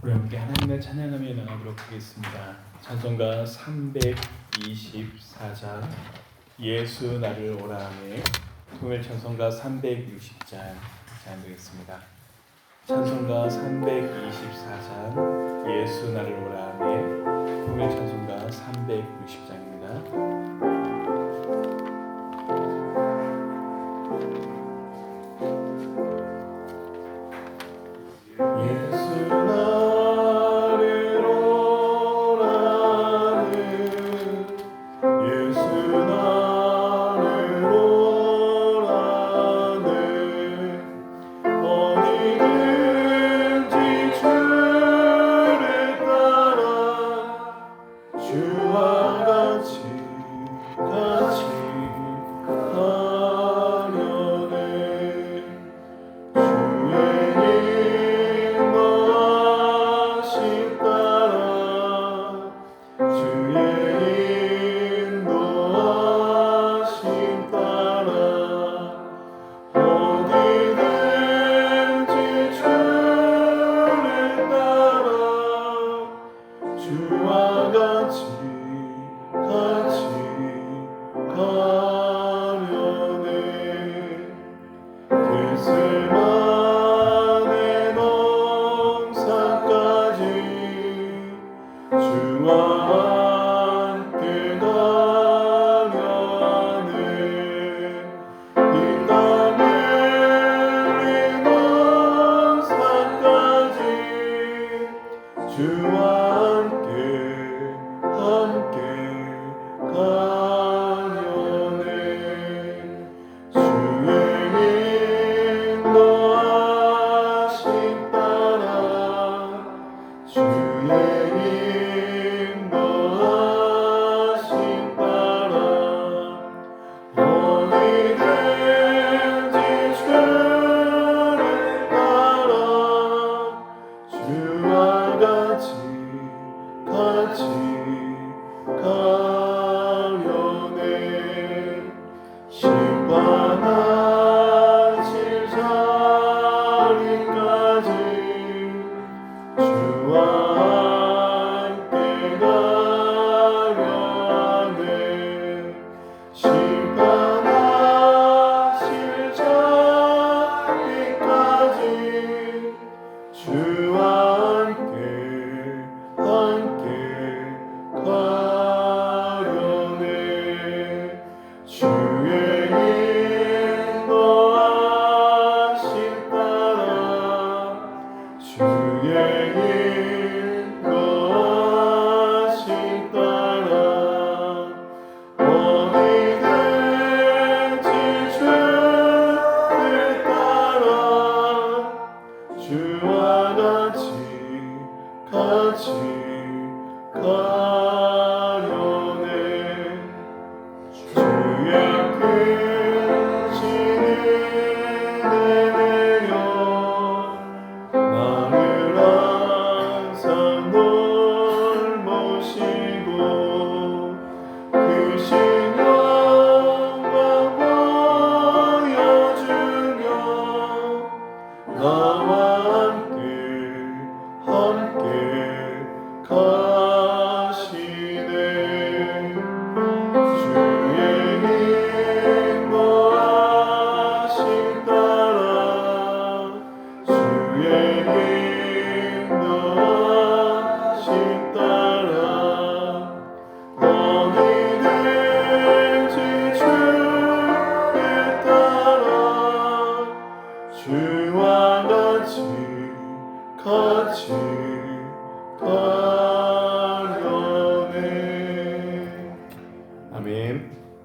우리 함께 하나님을 찬양하며 나가도록 하겠습니다. 찬송가 324장 예수 나를 오라하네, 통일 찬송가 360장 찬양드리겠습니다. 찬송가 324장 예수 나를 오라하네, 통일 찬송가 360장입니다.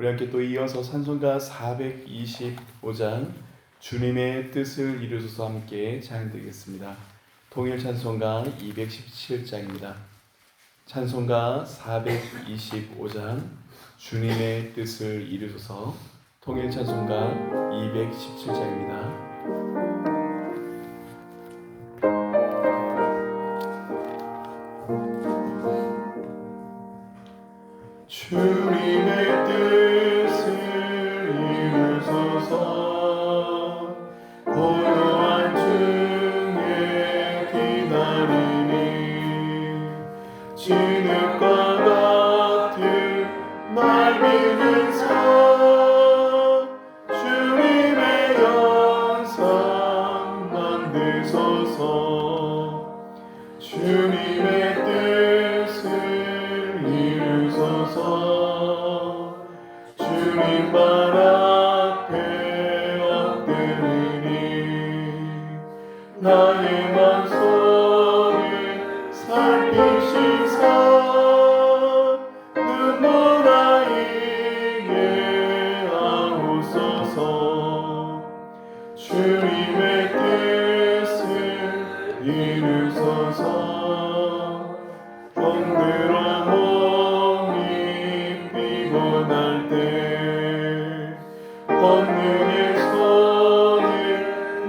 우리 함께 또 이어서 찬송가 425장 주님의 뜻을 이루소서 함께 찬양드리겠습니다. 통일 찬송가 217장입니다. 찬송가 425장 주님의 뜻을 이루소서, 통일 찬송가 217장입니다. 주님의 뜻을 이루소서, 고요한 중에 기다리니 진흙과 같은 날 믿으사 주님의 영상 만드소서. 주님의 뜻을 이루소서. 주님 발 앞에 엎드리니 나의 맘속을 살피시사 눈물 아이게 하옵소서. 주님의 뜻을 이루소서. 병들어 몸이 피곤할 때 권능의 손을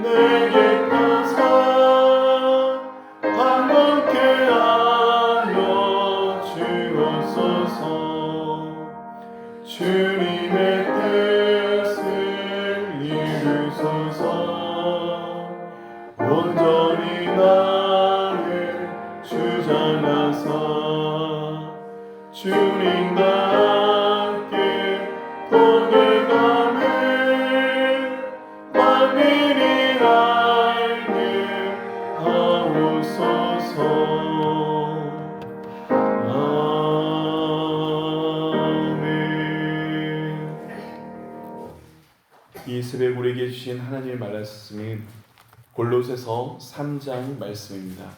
내게 펴사 반갑게 하여 주옵소서. 주님의 뜻을 이루소서. 온전히 나를 주장하사 주님과 함께 복을 가는 만민이 알게 하옵소서. 아멘. 이 새벽 우리에게 주신 하나님의 말씀은 골로새서 3장 말씀입니다.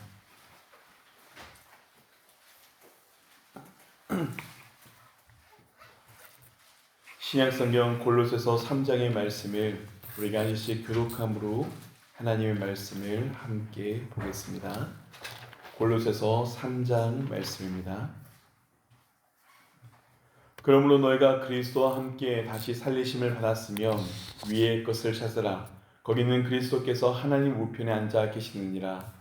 신약성경 골로새서 3장의 말씀을 우리가 한 절씩 교독함으로 하나님의 말씀을 함께 보겠습니다. 골로새서 3장 말씀입니다. 그러므로 너희가 그리스도와 함께 다시 살리심을 받았으면 위의 것을 찾으라. 거기는 그리스도께서 하나님 우편에 앉아 계시느니라.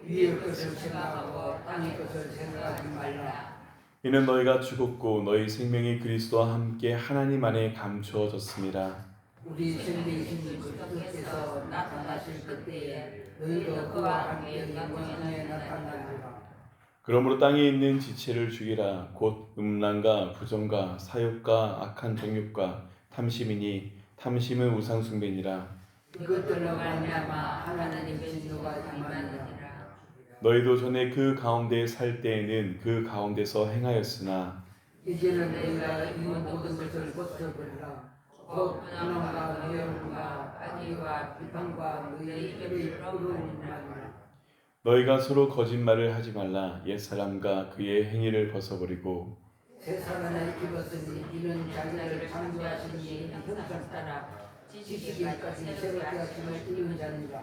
위의 것을 생각하고 땅의 것을 생각하지 말라. 이는 너희가 죽었고 너희 생명이 그리스도와 함께 하나님 안에 감추어졌습니다. 우리 생명이신 그리스도께서 나타나실 그때에 너희도 그와 함께 영광에 나타나리라. 그러므로 땅에 있는 지체를 죽이라. 곧 음란과 부정과 사욕과 악한 정욕과 탐심이니 탐심은 우상 숭배니라. 이것들로 말미암아 하나님의 진노가 임하니라. 너희도 전에 그 가운데 살 때에는 그 가운데서 행하였으나 이제는 너희가 이 모든 것을 벗어버리라. 곧 분함과 미움과 악의와 비방과 너희 입의 부러운 말이라. 너희가 서로 거짓말을 하지 말라. 옛사람과 그의 행위를 벗어버리고 새 사람을 입었으니 이는 자기를 창조하신 이의 형상 따라 지식에까지 새롭게 하심을 이룬 자니라.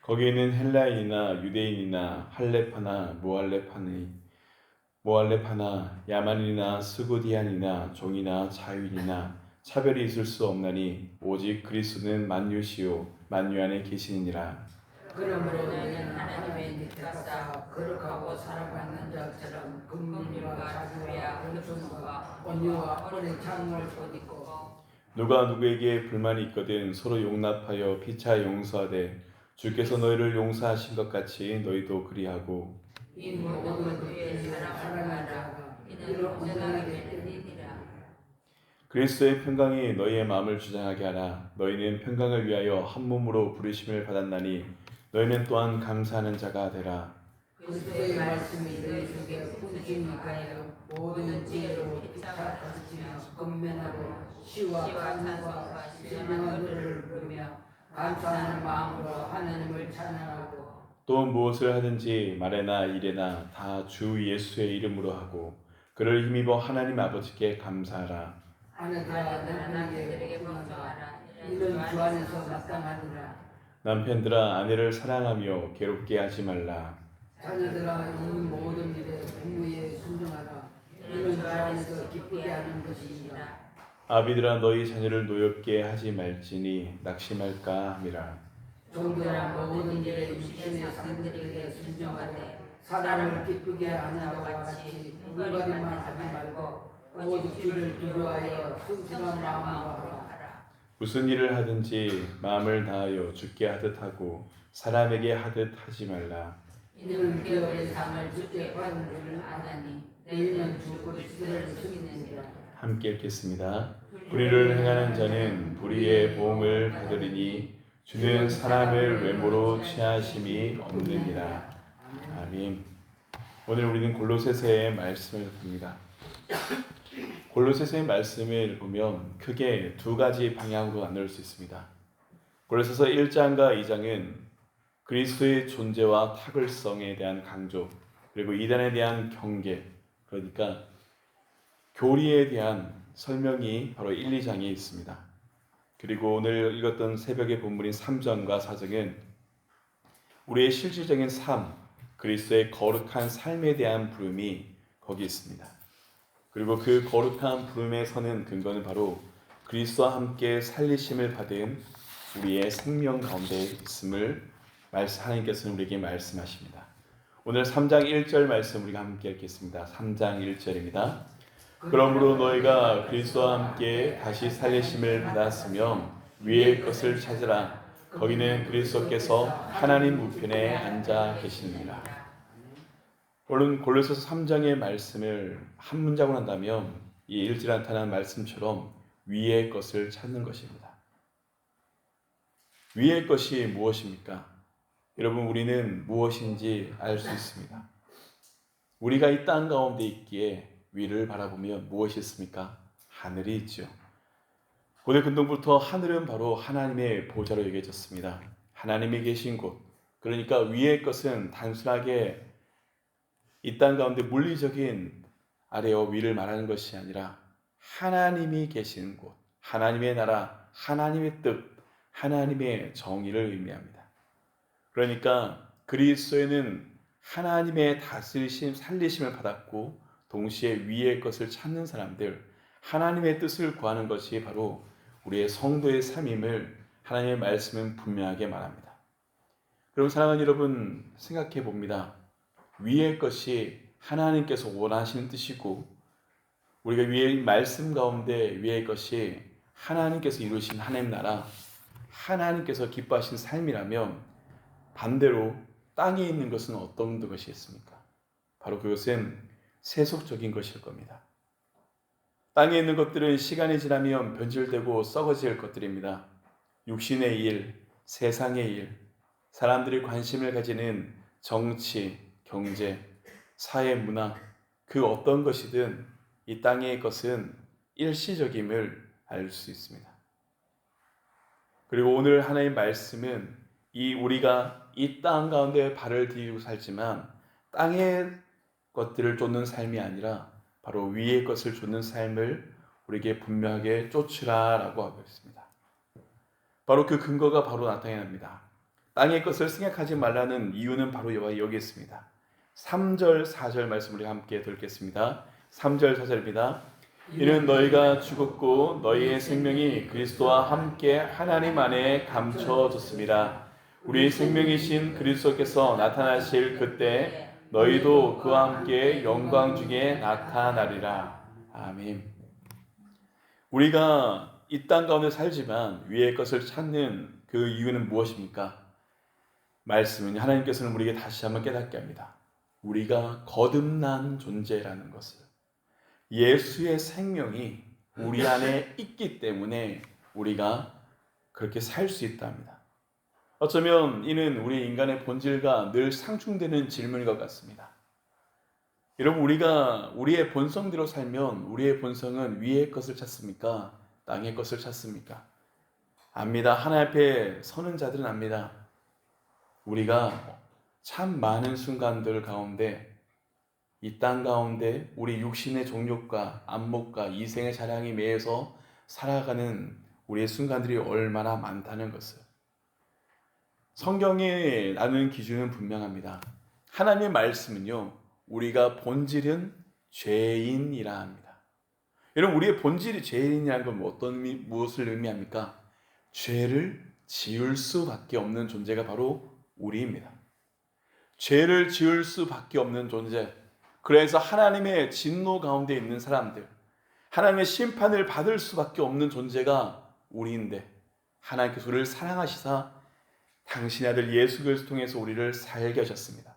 거기에는 헬라인이나 유대인이나 할레파나 모할레파나 야만이나 스구디안이나 종이나 자유인이나 차별이 있을 수 없나니 오직 그리스도는 만유시요 만유 안에 계시니라. 그러므로 너희는 하나님의 밑에서 거룩하고 사랑받는 자처럼 긍휼과 자비와 은총과 온유와 오래 참음을 보이고 누가 누구에게 불만이 있거든 서로 용납하여 피차 용서하되 주께서 너희를 용서하신 것 같이 너희도 그리하고 이 모든 것들이 사랑하는 자가 이를 온전하게 되리라. 그리스도의 평강이 너희의 마음을 주장하게 하라. 너희는 평강을 위하여 한 몸으로 부르심을 받았나니 너희는 또한 감사하는 자가 되라. 그리스도의 말씀이 너희 속에 풍성히 가여 모든 지혜로 가르치며 건면하고 시와 간구와 신명한 노래를 부르며 감사하는 마음으로 하나님을 찬양하고 또 무엇을 하든지 말에나 일에나 다 주 예수의 이름으로 하고 그를 힘입어 하나님 아버지께 감사하라. 아내들아 남편에게 복종하라. 이는 주 안에서 마땅하니라. 남편들아 아내를 사랑하며 괴롭게 하지 말라. 자녀들아 이 모든 일에 부모에 순종하라. 이는 주 안에서 기쁘게 하는 것이니라. 아비들아 너희 자녀를 노엽게 하지 말지니 낙심할까 함이라. 종들아 모든 일에 육신의 상들에게 순종하되 사람을 기쁘게 하는 자와 같이 물거리만 하지 말고 오직 주를 두려워하여 순수한 마음으로 하라. 무슨 일을 하든지 마음을 다하여 주께 하듯 하고 사람에게 하듯 하지 말라. 이는 기업의 삶을 주께 받은 줄을 아나니 너희는 죽고 주를 숨기느니라. 함께 읽겠습니다. 불의를 행하는 자는 불의의 보응을 받으리니 주는 사람을 외모로 취하심이 없느니라. 아멘. 오늘 우리는 골로새서의 말씀을 봅니다. 골로새서의 말씀을 보면 크게 두 가지 방향으로 나눌 수 있습니다. 골로새서 1장과 2장은 그리스도의 존재와 탁월성에 대한 강조, 그리고 이단에 대한 경계, 그러니까 교리에 대한 설명이 바로 1, 2장에 있습니다. 그리고 오늘 읽었던 새벽의 본문인 3장과 4장은 우리의 실질적인 삶, 그리스도의 거룩한 삶에 대한 부름이 거기 있습니다. 그리고 그 거룩한 부름에 서는 근거는 바로 그리스도와 함께 살리심을 받은 우리의 생명 가운데 있음을 하나님께서는 우리에게 말씀하십니다. 오늘 3장 1절 말씀 우리가 함께 읽겠습니다. 3장 1절입니다. 그러므로 너희가 그리스도와 함께 다시 살리심을 받았으며 위의 것을 찾으라. 거기는 그리스도께서 하나님 우편에 앉아 계시느니라. 오늘 골로새서 3장의 말씀을 한 문장으로 한다면 이 읽지 않다는 말씀처럼 위의 것을 찾는 것입니다. 위의 것이 무엇입니까? 여러분, 우리는 무엇인지 알 수 있습니다. 우리가 이 땅 가운데 있기에 위를 바라보면 무엇이 있습니까? 하늘이 있죠. 고대 근동부터 하늘은 바로 하나님의 보좌로 여겨졌습니다. 하나님이 계신 곳, 그러니까 위의 것은 단순하게 이 땅 가운데 물리적인 아래와 위를 말하는 것이 아니라 하나님이 계신 곳, 하나님의 나라, 하나님의 뜻, 하나님의 정의를 의미합니다. 그러니까 그리스도에는 하나님의 다스리심, 살리심을 받았고 동시에 위의 것을 찾는 사람들, 하나님의 뜻을 구하는 것이 바로 우리의 성도의 삶임을 하나님의 말씀은 분명하게 말합니다. 그럼 사랑하는 여러분, 생각해 봅니다. 위의 것이 하나님께서 원하시는 뜻이고 우리가 위의 말씀 가운데 위의 것이 하나님께서 이루신 하나님 나라, 하나님께서 기뻐하신 삶이라면 반대로 땅에 있는 것은 어떤 것이 있습니까? 바로 그것은 세속적인 것일 겁니다. 땅에 있는 것들은 시간이 지나면 변질되고 썩어질 것들입니다. 육신의 일, 세상의 일, 사람들이 관심을 가지는 정치, 경제, 사회, 문화, 그 어떤 것이든 이 땅의 것은 일시적임을 알 수 있습니다. 그리고 오늘 하나님의 말씀은 우리가 이 땅 가운데 발을 디디고 살지만 땅의 것들을 쫓는 삶이 아니라 바로 위의 것을 쫓는 삶을 우리에게 분명하게 쫓으라라고 하고 있습니다. 바로 그 근거가 바로 나타납니다. 땅의 것을 생각하지 말라는 이유는 바로 여기 있습니다. 3절, 4절 말씀을 우리 함께 듣겠습니다. 3절, 4절입니다. 이는 너희가 죽었고 너희의 생명이 그리스도와 함께 하나님 안에 감춰졌습니다. 우리 생명이신 그리스도께서 나타나실 그때 너희도 그와 함께 영광 중에 나타나리라. 아멘. 우리가 이 땅 가운데 살지만 위의 것을 찾는 그 이유는 무엇입니까? 말씀은 하나님께서는 우리에게 다시 한번 깨닫게 합니다. 우리가 거듭난 존재라는 것을, 예수의 생명이 우리 안에 있기 때문에 우리가 그렇게 살 수 있답니다. 어쩌면 이는 우리 인간의 본질과 늘 상충되는 질문인 것 같습니다. 여러분, 우리가 우리의 본성대로 살면 우리의 본성은 위의 것을 찾습니까? 땅의 것을 찾습니까? 압니다. 하나님 앞에 서는 자들은 압니다. 우리가 참 많은 순간들 가운데 이 땅 가운데 우리 육신의 정욕과 안목과 이생의 자랑이 매여서 살아가는 우리의 순간들이 얼마나 많다는 것을, 성경에 나누는 기준은 분명합니다. 하나님의 말씀은요, 우리가 본질은 죄인이라 합니다. 여러분, 우리의 본질이 죄인이라는 건 무엇을 의미합니까? 죄를 지을 수밖에 없는 존재가 바로 우리입니다. 죄를 지을 수밖에 없는 존재, 그래서 하나님의 진노 가운데 있는 사람들, 하나님의 심판을 받을 수밖에 없는 존재가 우리인데 하나님께서 우리를 사랑하시사 당신의 아들 예수 그리스도를 통해서 우리를 살게 하셨습니다.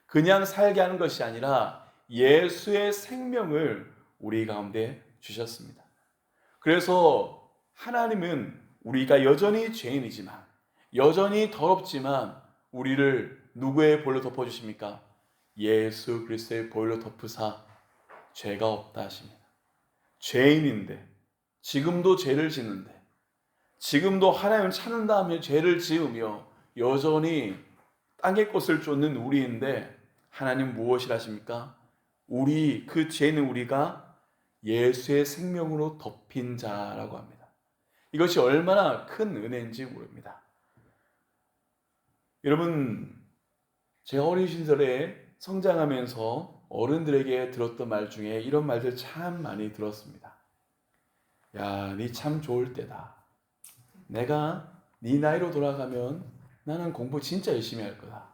그냥 살게 하는 것이 아니라 예수의 생명을 우리 가운데 주셨습니다. 그래서 하나님은 우리가 여전히 죄인이지만, 여전히 더럽지만 우리를 누구의 보혈로 덮어주십니까? 예수 그리스도의 보혈로 덮으사 죄가 없다 하십니다. 죄인인데, 지금도 죄를 짓는데, 지금도 하나님을 찾는다 하며 죄를 지으며 여전히 땅의 것을 쫓는 우리인데, 하나님 무엇이라 하십니까? 우리, 그 죄는 우리가 예수의 생명으로 덮인 자라고 합니다. 이것이 얼마나 큰 은혜인지 모릅니다. 여러분, 제가 어린 시절에 성장하면서 어른들에게 들었던 말 중에 이런 말들 참 많이 들었습니다. 야, 니 참 좋을 때다. 내가 네 나이로 돌아가면 나는 공부 진짜 열심히 할 거다.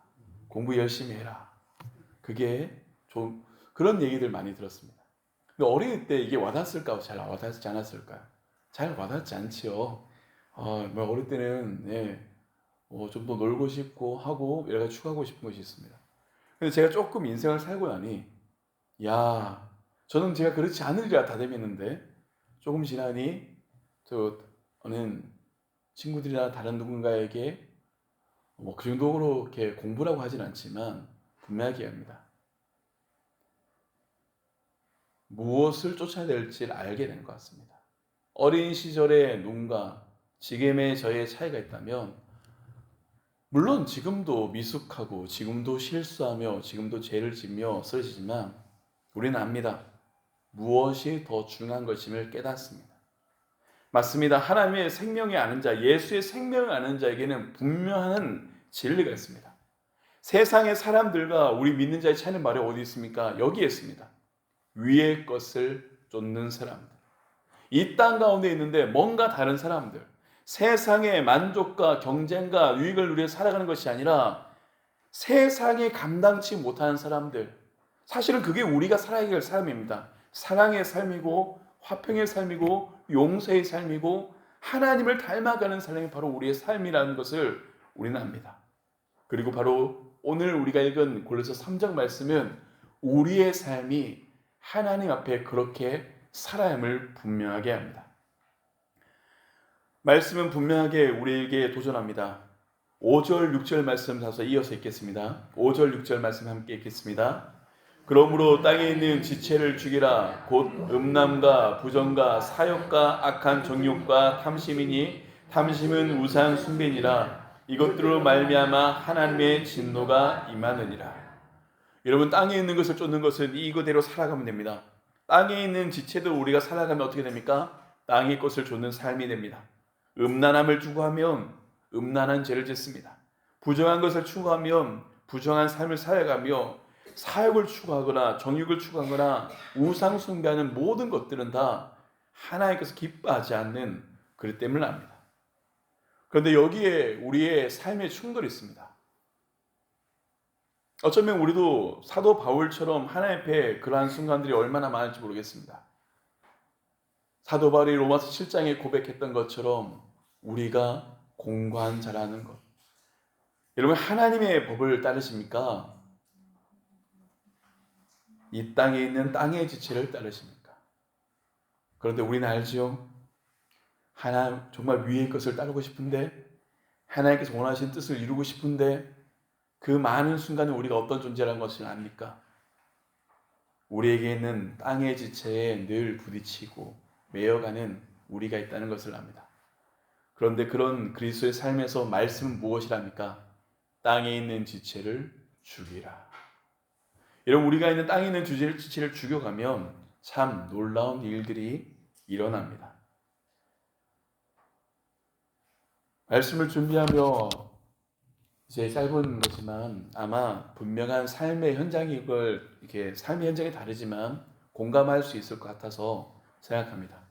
공부 열심히 해라. 그게 좀 그런 얘기들 많이 들었습니다. 근데 어릴 때 이게 와닿았을까? 잘 와닿지 않았을까요? 잘 와닿지 않지요. 뭐 어릴 때는 좀 더 놀고 싶고 하고 여러 가지 추구하고 싶은 것이 있습니다. 근데 제가 조금 인생을 살고 나니, 야, 저는 제가 그렇지 않으리라 다짐했는데 조금 지나니 어느 친구들이나 다른 누군가에게 그 정도로 이렇게 공부라고 하진 않지만 분명하게 합니다. 무엇을 쫓아야 될지 알게 되는 것 같습니다. 어린 시절의 눈과 지금의 저의 차이가 있다면, 물론 지금도 미숙하고 지금도 실수하며 지금도 죄를 지며 쓰러지지만 우리는 압니다. 무엇이 더 중요한 것임을 깨닫습니다. 맞습니다. 하나님의 생명이 아는 자, 예수의 생명을 아는 자에게는 분명한 진리가 있습니다. 세상의 사람들과 우리 믿는 자의 차이는 말이 어디 있습니까? 여기에 있습니다. 위의 것을 쫓는 사람들, 이 땅 가운데 있는데 뭔가 다른 사람들, 세상의 만족과 경쟁과 유익을 누려 살아가는 것이 아니라 세상에 감당치 못하는 사람들, 사실은 그게 우리가 살아야 할 삶입니다. 사랑의 삶이고 화평의 삶이고 용서의 삶이고 하나님을 닮아가는 삶이 바로 우리의 삶이라는 것을 우리는 압니다. 그리고 바로 오늘 우리가 읽은 골로새 3장 말씀은 우리의 삶이 하나님 앞에 그렇게 살아야 함을 분명하게 합니다. 말씀은 분명하게 우리에게 도전합니다. 5절 6절 말씀 다서 이어서 읽겠습니다. 5절 6절 말씀 함께 읽겠습니다. 그러므로 땅에 있는 지체를 죽이라. 곧 음란과 부정과 사욕과 악한 정욕과 탐심이니 탐심은 우상 숭배니라. 이것들로 말미암아 하나님의 진노가 임하느니라. 여러분, 땅에 있는 것을 쫓는 것은 이거대로 살아가면 됩니다. 땅에 있는 지체도 우리가 살아가면 어떻게 됩니까? 땅의 것을 쫓는 삶이 됩니다. 음란함을 추구하면 음란한 죄를 짓습니다. 부정한 것을 추구하면 부정한 삶을 살아가며 사욕을 추구하거나 정욕을 추구하거나 우상 숭배하는 모든 것들은 다 하나님께서 기뻐하지 않는 그릇 때문을 압니다. 그런데 여기에 우리의 삶의 충돌이 있습니다. 어쩌면 우리도 사도 바울처럼 하나님 앞에 그러한 순간들이 얼마나 많을지 모르겠습니다. 사도 바울이 로마서 7장에 고백했던 것처럼 우리가 공고한 자라는 것. 여러분, 하나님의 법을 따르십니까? 이 땅에 있는 땅의 지체를 따르십니까? 그런데 우리는 알지요? 하나님 정말 위의 것을 따르고 싶은데, 하나님께서 원하신 뜻을 이루고 싶은데 그 많은 순간에 우리가 어떤 존재라는 것을 압니까? 우리에게 있는 땅의 지체에 늘 부딪히고 매여가는 우리가 있다는 것을 압니다. 그런데 그런 그리스도의 삶에서 말씀은 무엇이랍니까? 땅에 있는 지체를 죽이라. 여러분, 우리가 있는 땅에 있는 지체를 죽여가면 참 놀라운 일들이 일어납니다. 말씀을 준비하며 이제 짧은 거지만 아마 분명한 삶의 현장이 이렇게 삶의 현장이 다르지만 공감할 수 있을 것 같아서 생각합니다.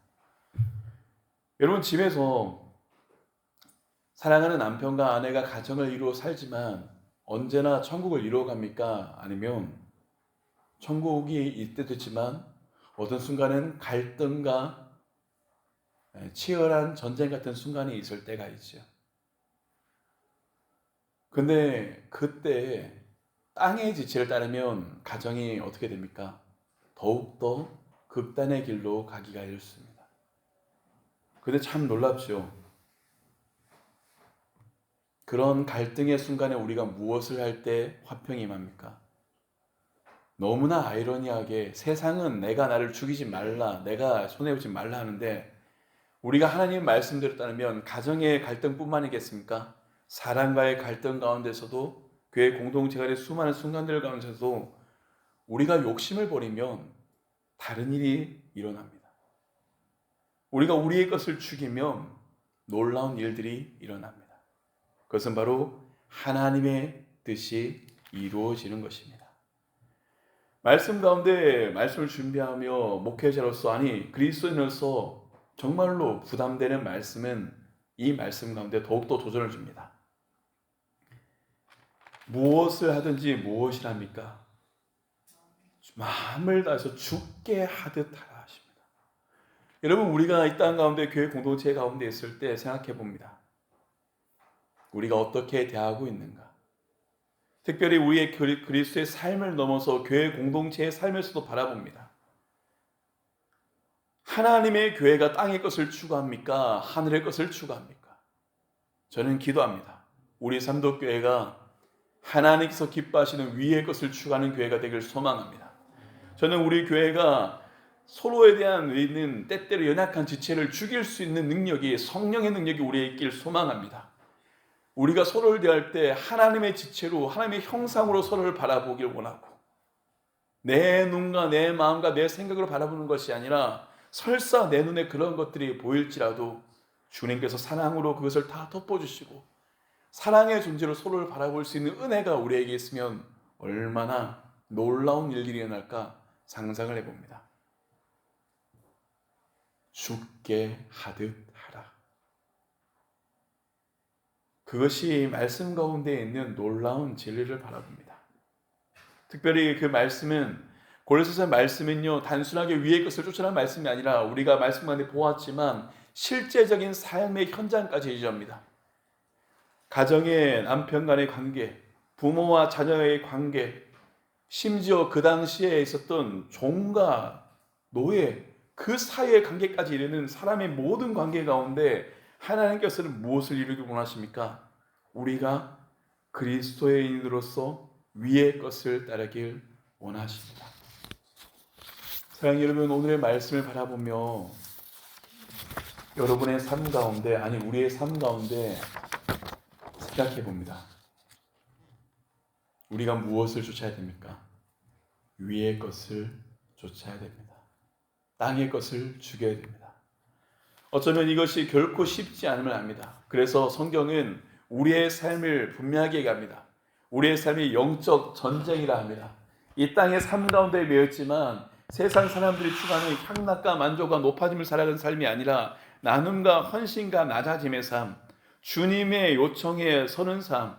여러분, 집에서 사랑하는 남편과 아내가 가정을 이루어 살지만 언제나 천국을 이루어 갑니까? 아니면 천국이 있때도 있지만 어떤 순간은 갈등과 치열한 전쟁 같은 순간이 있을 때가 있죠. 근데 그때 땅의 지체를 따르면 가정이 어떻게 됩니까? 더욱더 극단의 길로 가기가 어렵습니다. 근데 참 놀랍죠. 그런 갈등의 순간에 우리가 무엇을 할 때 화평이 임합니까? 너무나 아이러니하게 세상은 내가 나를 죽이지 말라, 내가 손해보지 말라 하는데 우리가 하나님 말씀대로 따르면 가정의 갈등뿐만이겠습니까? 사람과의 갈등 가운데서도 교회 공동체간의 수많은 순간들 가운데서도 우리가 욕심을 버리면 다른 일이 일어납니다. 우리가 우리의 것을 죽이면 놀라운 일들이 일어납니다. 그것은 바로 하나님의 뜻이 이루어지는 것입니다. 말씀 가운데 말씀을 준비하며 목회자로서 아니 그리스도인으로서 정말로 부담되는 말씀은 이 말씀 가운데 더욱더 도전을 줍니다. 무엇을 하든지 무엇이랍니까? 마음을 다해서 죽게 하듯 하라 하십니다. 여러분 우리가 이 땅 가운데 교회 공동체 가운데 있을 때 생각해 봅니다. 우리가 어떻게 대하고 있는가? 특별히 우리의 그리스도의 삶을 넘어서 교회 공동체의 삶에서도 바라봅니다. 하나님의 교회가 땅의 것을 추구합니까? 하늘의 것을 추구합니까? 저는 기도합니다. 우리 삼도교회가 하나님께서 기뻐하시는 위의 것을 추구하는 교회가 되길 소망합니다. 저는 우리 교회가 서로에 대한 있는 때때로 연약한 지체를 죽일 수 있는 능력이 성령의 능력이 우리에 있길 소망합니다. 우리가 서로를 대할 때 하나님의 지체로 하나님의 형상으로 서로를 바라보길 원하고 내 눈과 내 마음과 내 생각으로 바라보는 것이 아니라 설사 내 눈에 그런 것들이 보일지라도 주님께서 사랑으로 그것을 다 덮어주시고 사랑의 존재로 서로를 바라볼 수 있는 은혜가 우리에게 있으면 얼마나 놀라운 일들이 일어날까 상상을 해봅니다. 죽게 하듯 하라. 그것이 말씀 가운데 있는 놀라운 진리를 바라봅니다. 특별히 그 말씀은 고린도서 말씀은요 단순하게 위의 것을 쫓아라는 말씀이 아니라 우리가 말씀 가운데 보았지만 실제적인 삶의 현장까지 얘기합니다. 가정의 남편 간의 관계, 부모와 자녀의 관계, 심지어 그 당시에 있었던 종과 노예 그 사이의 관계까지 이르는 사람의 모든 관계 가운데 하나님께서는 무엇을 이루기 원하십니까? 우리가 그리스도인으로서 위의 것을 따르길 원하십니다. 사랑하는 여러분, 오늘의 말씀을 바라보며 여러분의 삶 가운데 아니 우리의 삶 가운데 생각해 봅니다. 우리가 무엇을 쫓아야 됩니까? 위의 것을 쫓아야 됩니다. 땅의 것을 죽여야 됩니다. 어쩌면 이것이 결코 쉽지 않음을 압니다. 그래서 성경은 우리의 삶을 분명하게 얘기합니다. 우리의 삶이 영적 전쟁이라 합니다. 이 땅의 삶 가운데 매였지만 세상 사람들이 추구하는 향락과 만족과 높아짐을 살아가는 삶이 아니라 나눔과 헌신과 낮아짐의 삶, 주님의 요청에 서는 삶.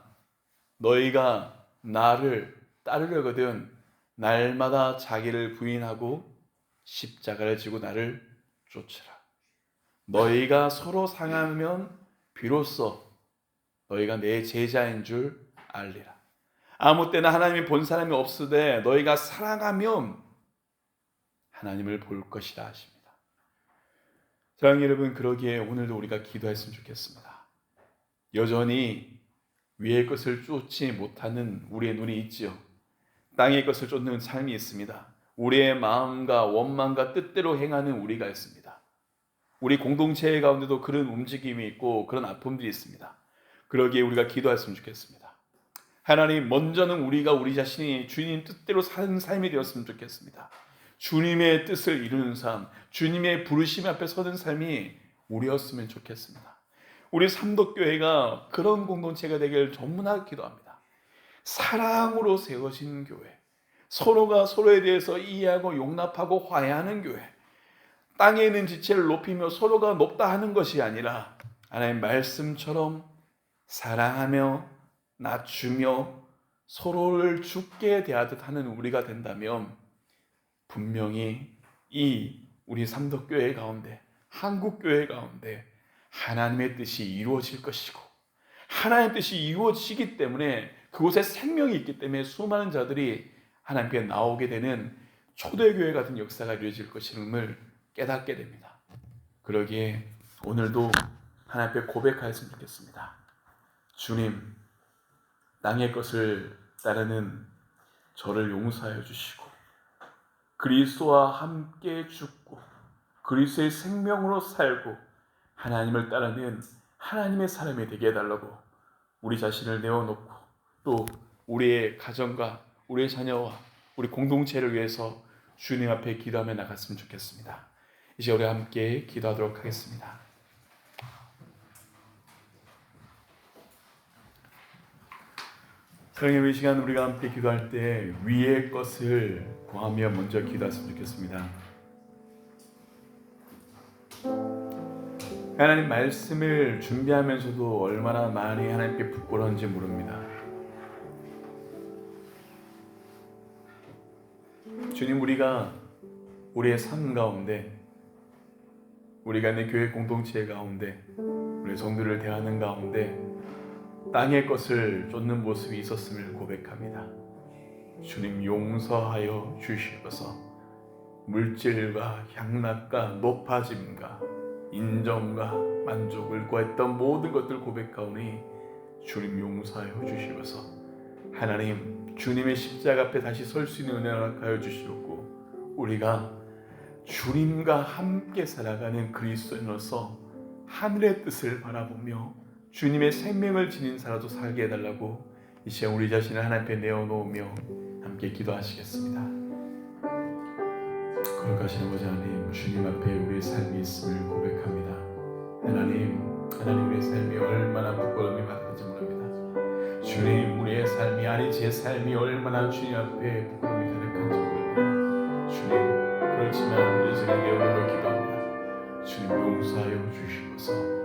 너희가 나를 따르려거든 날마다 자기를 부인하고 십자가를 지고 나를 쫓으라. 너희가 서로 상하면 비로소 너희가 내 제자인 줄 알리라. 아무 때나 하나님이 본 사람이 없으되 너희가 사랑하면 하나님을 볼 것이라 하십니다. 사랑하는 여러분, 그러기에 오늘도 우리가 기도했으면 좋겠습니다. 여전히 위의 것을 쫓지 못하는 우리의 눈이 있지요. 땅의 것을 쫓는 삶이 있습니다. 우리의 마음과 원망과 뜻대로 행하는 우리가 있습니다. 우리 공동체 가운데도 그런 움직임이 있고 그런 아픔들이 있습니다. 그러기에 우리가 기도했으면 좋겠습니다. 하나님, 먼저는 우리가 우리 자신이 주님 뜻대로 사는 삶이 되었으면 좋겠습니다. 주님의 뜻을 이루는 삶, 주님의 부르심 앞에 서는 삶이 우리였으면 좋겠습니다. 우리 삼덕교회가 그런 공동체가 되기를 전문하게 기도합니다. 사랑으로 세워진 교회, 서로가 서로에 대해서 이해하고 용납하고 화해하는 교회, 땅에 있는 지체를 높이며 서로가 높다 하는 것이 아니라 하나님 말씀처럼 사랑하며 낮추며 서로를 죽게 대하듯 하는 우리가 된다면 분명히 이 우리 삼덕교회 가운데, 한국교회 가운데 하나님의 뜻이 이루어질 것이고 하나님의 뜻이 이루어지기 때문에 그곳에 생명이 있기 때문에 수많은 자들이 하나님께 나오게 되는 초대교회 같은 역사가 이루어질 것임을 깨닫게 됩니다. 그러기에 오늘도 하나님 앞에 고백하였으면 좋겠습니다. 주님, 땅의 것을 따르는 저를 용서하여 주시고 그리스도와 함께 죽고 그리스도의 생명으로 살고 하나님을 따르는 하나님의 사람이 되게 해달라고 우리 자신을 내어놓고 또 우리의 가정과 우리의 자녀와 우리 공동체를 위해서 주님 앞에 기도하며 나갔으면 좋겠습니다. 이제 우리 함께 기도하도록 하겠습니다. 사랑의 이 시간 우리가 함께 기도할 때 위의 것을 구하며 먼저 기도했으면 좋겠습니다. 하나님 말씀을 준비하면서도 얼마나 많이 하나님께 부끄러운지 모릅니다. 주님, 우리가 우리의 삶 가운데, 우리가 있는 교회 공동체 가운데, 우리 성도를 대하는 가운데 땅의 것을 쫓는 모습이 있었음을 고백합니다. 주님, 용서하여 주시옵소서. 물질과 향락과 높아짐과 인정과 만족을 구했던 모든 것들 고백하오니 주님 용서하여 주시옵소서. 하나님, 주님의 십자가 앞에 다시 설 수 있는 은혜 허락하여 주시옵고 우리가 주님과 함께 살아가는 그리스도인으로서 하늘의 뜻을 바라보며 주님의 생명을 지닌 살아도 살게 해달라고 이 시간 우리 자신을 하나님 앞에 내어놓으며 함께 기도하시겠습니다. 거룩하신 아버지 하나님, 주님 앞에 우리의 삶이 있음을 고백합니다. 하나님 우리의 삶이 얼마나 부끄러움이 받는지 모릅니다. 주님, 우리의 삶이 아니 제 삶이 얼마나 주님 앞에 부끄러움이 가득한지 모릅니다. 주님, 그렇지만 우리 자신을 내어놓으며 기도합니다. 주님, 용서하여 주시옵소서.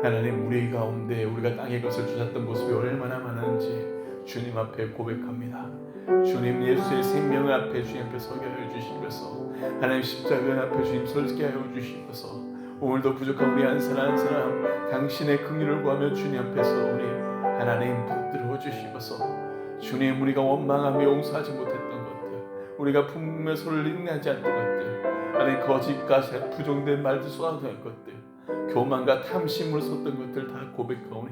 하나님, 우리 가운데 우리가 땅의 것을 주셨던 모습이 얼마나 많은지 주님 앞에 고백합니다. 주님, 예수의 생명 앞에 주님 앞에 서게 하여 주시옵소서. 하나님, 십자가 앞에 주님 서게 하여 주시옵소서. 오늘도 부족한 우리 한 사람 한 사람 당신의 긍휼을 구하며 주님 앞에서 우리 하나님 붙들어 주시옵소서. 주님, 우리가 원망하며 용서하지 못했던 것들, 우리가 품으며 소를 인내하지 않던 것들, 하나님 거짓과 부정된 말들 쏟아낸 것들, 교만과 탐심으로 섰던 것들 다 고백하오니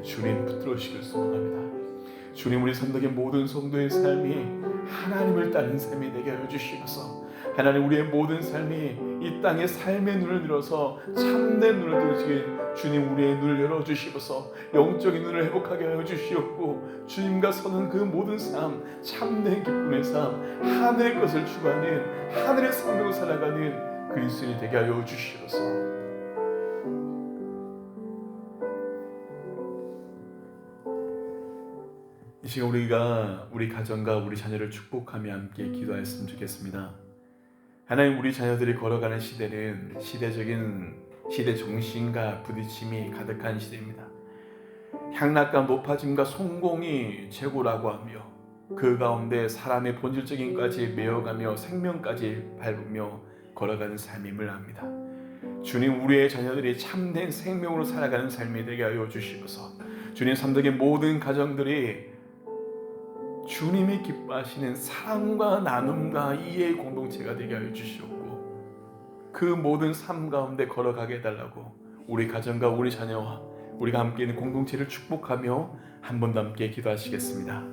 주님 붙들어주시길 소망합니다. 주님, 우리 선덕의 모든 성도의 삶이 하나님을 따르는 삶이 되게 하여 주시옵소서. 하나님, 우리의 모든 삶이 이 땅의 삶의 눈을 들어서 참된 눈을 들으시길 주님, 우리의 눈을 열어주시옵소서. 영적인 눈을 회복하게 하여 주시옵고 주님과 서는 그 모든 삶, 참된 기쁨의 삶, 하늘의 것을 추구하는 하늘의 생명을 살아가는 그리스도인이 되게 하여 주시옵소서. 이 시간 우리가 우리 가정과 우리 자녀를 축복하며 함께 기도하였으면 좋겠습니다. 하나님, 우리 자녀들이 걸어가는 시대는 시대 정신과 부딪힘이 가득한 시대입니다. 향락과 높아짐과 성공이 최고라고 하며 그 가운데 사람의 본질적인 까지 메어가며 생명까지 밟으며 걸어가는 삶임을 압니다. 주님, 우리의 자녀들이 참된 생명으로 살아가는 삶이 되게 하여 주시옵소서. 주님, 삼덕의 모든 가정들이 주님이 기뻐하시는 사랑과 나눔과 이해의 공동체가 되게 하여 주시옵고 그 모든 삶 가운데 걸어가게 해달라고 우리 가정과 우리 자녀와 우리가 함께 있는 공동체를 축복하며 한 번 더 함께 기도하시겠습니다.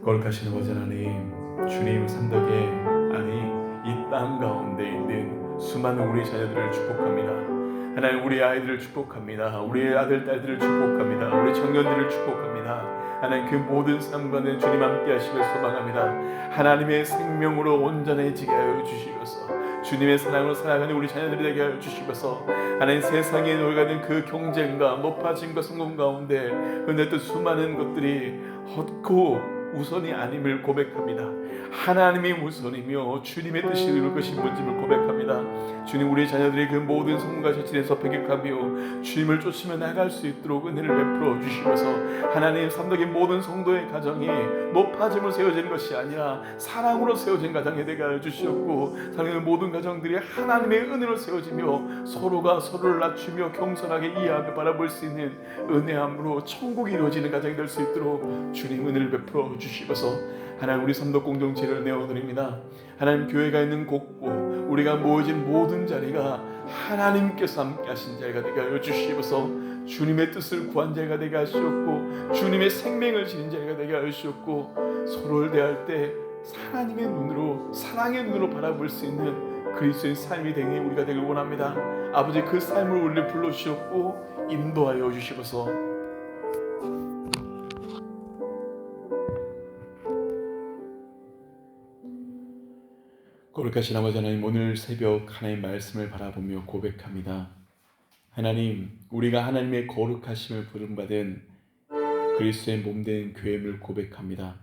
거룩하신 아버지 하나님, 주님 삼덕에 아니 이 땅 가운데 있는 수많은 우리 자녀들을 축복합니다. 하나님, 우리 아이들을 축복합니다. 우리의 아들, 딸들을 축복합니다. 우리 청년들을 축복합니다. 하나님, 그 모든 삶 가운데 주님 함께 하시길 소망합니다. 하나님의 생명으로 온전해지게 하여 주시옵소서. 주님의 사랑으로 살아가는 우리 자녀들이 되게 하여 주시옵소서. 하나님, 세상에 놓여가는 그 경쟁과 높아짐과 성공 가운데 흔했던 수많은 것들이 헛고 우선이 아님을 고백합니다. 하나님이 우선이며 주님의 뜻이 이룰 것이 뭔지를 고백합니다. 주님, 우리 자녀들이 그 모든 성공과 자신에서 배격하며 주님을 쫓으며 나갈 수 있도록 은혜를 베풀어 주시면서 하나님 삼덕의 모든 성도의 가정이 높아짐으로 세워지는 것이 아니라 사랑으로 세워진 가정이 되게 하여 주시옵고, 사랑하는 모든 가정들이 하나님의 은혜로 세워지며 서로가 서로를 낮추며 겸손하게 이해하며 바라볼 수 있는 은혜함으로 천국이 이루어지는 가정이 될 수 있도록 주님 은혜를 베풀어 주시면서 하나님, 우리 삼덕 공동체를 내어드립니다. 하나님, 교회가 있는 곳곳 우리가 모여진 모든 자리가 하나님께서 함께 하신 자리가 되게 하여 주시옵소서. 주님의 뜻을 구한 자리가 되게 하시옵고 주님의 생명을 지닌 자리가 되게 하시옵고, 서로를 대할 때 하나님의 눈으로, 사랑의 눈으로 바라볼 수 있는 그리스도의 삶이 되기 우리가 되길 원합니다. 아버지, 그 삶을 우리를 불러주시옵고 인도하여 주시옵소서. 거룩하신 아버지 하나님, 오늘 새벽 하나님의 말씀을 바라보며 고백합니다. 하나님, 우리가 하나님의 거룩하심을 부름받은 그리스도의 몸된 교회임을 고백합니다.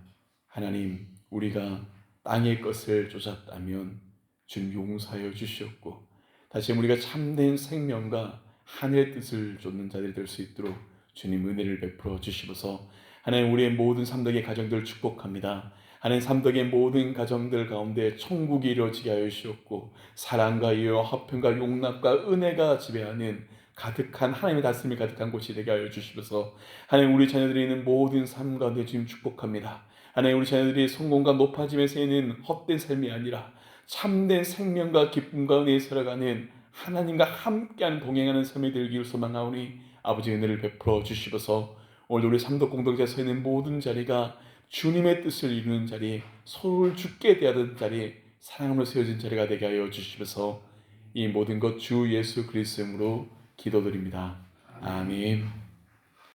하나님, 우리가 땅의 것을 쫓았다면 주님 용서하여 주시옵고, 다시 우리가 참된 생명과 하늘의 뜻을 쫓는 자들이 될 수 있도록 주님 은혜를 베풀어 주시옵소서. 하나님, 우리의 모든 삼덕의 가정들을 축복합니다. 하나님, 삼덕의 모든 가정들 가운데 천국이 이루어지게 하여 주시옵고, 사랑과 이해와 화평과 용납과 은혜가 지배하는 가득한 하나님의 다스림이 가득한 곳이 되게 하여 주시옵소서. 하나님, 우리 자녀들이 있는 모든 삶 가운데 주님 축복합니다. 하나님, 우리 자녀들이 성공과 높아짐에 세는 헛된 삶이 아니라 참된 생명과 기쁨과 은혜에 살아가는 하나님과 함께하는 동행하는 삶이 되기를 소망하오니 아버지 은혜를 베풀어 주시옵소서. 오늘 우리 삼덕 공동체에 서 있는 모든 자리가 주님의 뜻을 이루는 자리, 서로를 죽게 대하던 자리, 사랑으로 세워진 자리가 되게 하여 주시옵소서. 이 모든 것 주 예수 그리스도 이름으로 기도드립니다. 아멘.